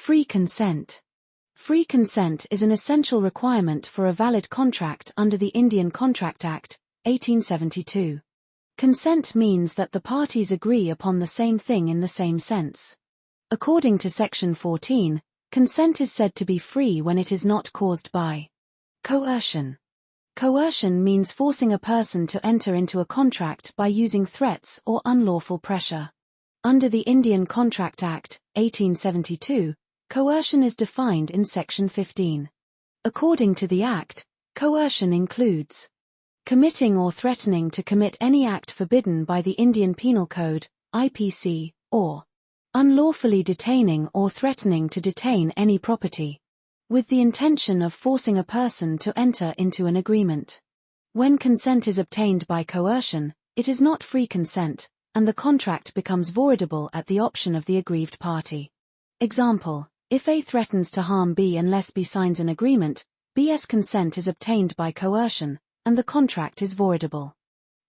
Free consent. Free consent is an essential requirement for a valid contract under the Indian Contract Act, 1872. Consent means that the parties agree upon the same thing in the same sense. According to Section 14, consent is said to be free when it is not caused by coercion. Coercion means forcing a person to enter into a contract by using threats or unlawful pressure. Under the Indian Contract Act, 1872, coercion is defined in Section 15. According to the Act, coercion includes committing or threatening to commit any act forbidden by the Indian Penal Code, IPC, or unlawfully detaining or threatening to detain any property, with the intention of forcing a person to enter into an agreement. When consent is obtained by coercion, it is not free consent, and the contract becomes voidable at the option of the aggrieved party. Example: if A threatens to harm B unless B signs an agreement, B's consent is obtained by coercion, and the contract is voidable.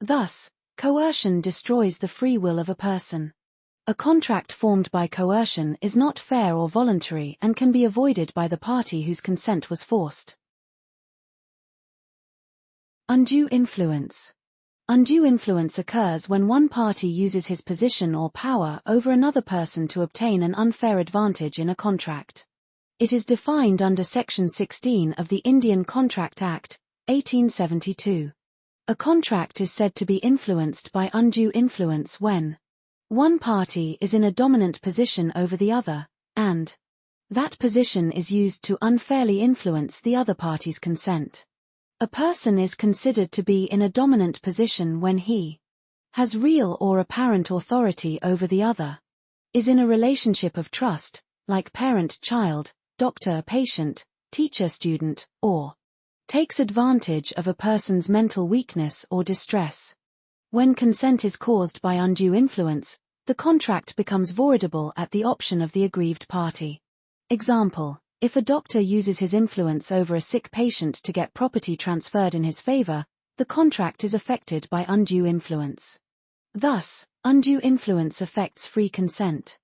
Thus, coercion destroys the free will of a person. A contract formed by coercion is not fair or voluntary and can be avoided by the party whose consent was forced. Undue influence. Undue influence occurs when one party uses his position or power over another person to obtain an unfair advantage in a contract. It is defined under Section 16 of the Indian Contract Act, 1872. A contract is said to be influenced by undue influence when one party is in a dominant position over the other, and that position is used to unfairly influence the other party's consent. A person is considered to be in a dominant position when he has real or apparent authority over the other, is in a relationship of trust, like parent-child, doctor-patient, teacher-student, or takes advantage of a person's mental weakness or distress. When consent is caused by undue influence, the contract becomes voidable at the option of the aggrieved party. Example: if a doctor uses his influence over a sick patient to get property transferred in his favor, the contract is affected by undue influence. Thus, undue influence affects free consent.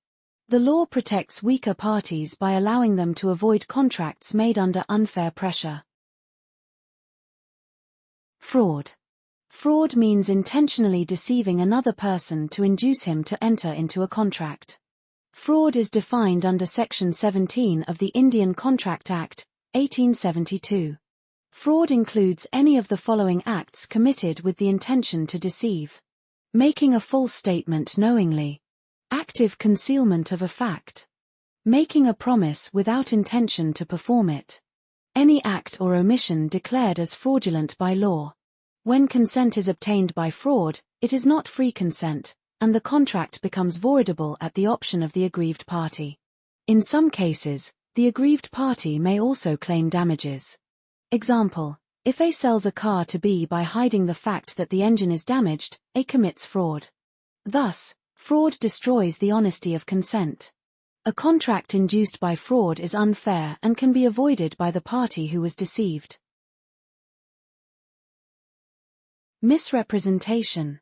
The law protects weaker parties by allowing them to avoid contracts made under unfair pressure. Fraud. Fraud means intentionally deceiving another person to induce him to enter into a contract. Fraud is defined under Section 17 of the Indian Contract Act, 1872. Fraud includes any of the following acts committed with the intention to deceive: making a false statement knowingly, active concealment of a fact, making a promise without intention to perform it, any act or omission declared as fraudulent by law. When consent is obtained by fraud, it is not free consent, and the contract becomes voidable at the option of the aggrieved party. In some cases, the aggrieved party may also claim damages. Example: if A sells a car to B by hiding the fact that the engine is damaged, A commits fraud. Thus, fraud destroys the honesty of consent. A contract induced by fraud is unfair and can be avoided by the party who was deceived. Misrepresentation.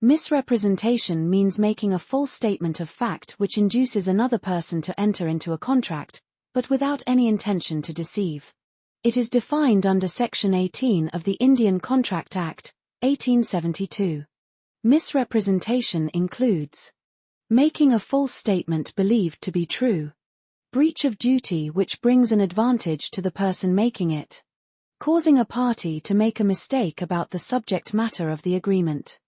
Misrepresentation means making a false statement of fact which induces another person to enter into a contract, but without any intention to deceive. It is defined under Section 18 of the Indian Contract Act, 1872. Misrepresentation includes making a false statement believed to be true, breach of duty which brings an advantage to the person making it, causing a party to make a mistake about the subject matter of the agreement.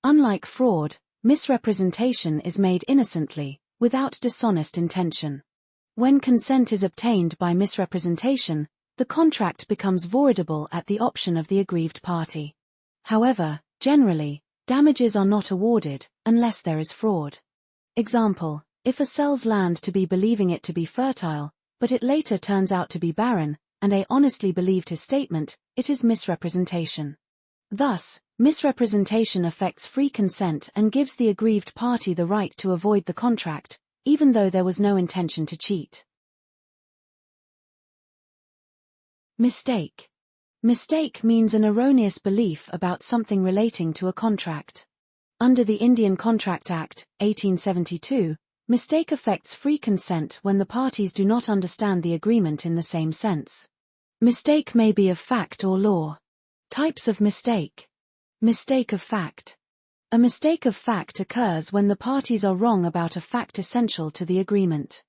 Unlike fraud, misrepresentation is made innocently, without dishonest intention. When consent is obtained by misrepresentation, the contract becomes voidable at the option of the aggrieved party. However, generally, damages are not awarded, unless there is fraud. Example: if A sells land to B believing it to be fertile, but it later turns out to be barren, and A honestly believed his statement, it is misrepresentation. Thus, misrepresentation affects free consent and gives the aggrieved party the right to avoid the contract, even though there was no intention to cheat. Mistake. Mistake means an erroneous belief about something relating to a contract. Under the Indian Contract Act, 1872, Mistake affects free consent when the parties do not understand the agreement in the same sense. Mistake may be of fact or law. Types of mistake. Mistake of fact. A mistake of fact occurs when the parties are wrong about a fact essential to the agreement.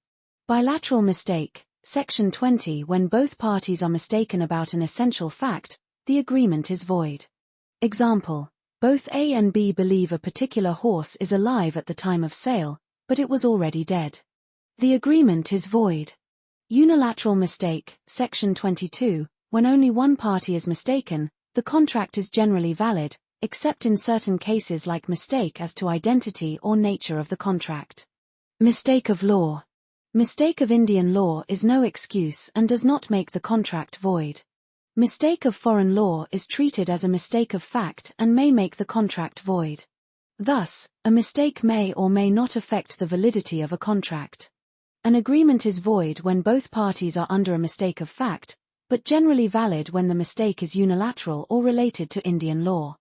Bilateral mistake, Section 20. When both parties are mistaken about an essential fact, the agreement is void. Example: both A and B believe a particular horse is alive at the time of sale, but it was already dead. The agreement is void. Unilateral mistake, Section 22. When only one party is mistaken, the contract is generally valid, except in certain cases like mistake as to identity or nature of the contract. Mistake of law. Mistake of Indian law is no excuse and does not make the contract void. Mistake of foreign law is treated as a mistake of fact and may make the contract void. Thus, a mistake may or may not affect the validity of a contract. An agreement is void when both parties are under a mistake of fact, but generally valid when the mistake is unilateral or related to Indian law.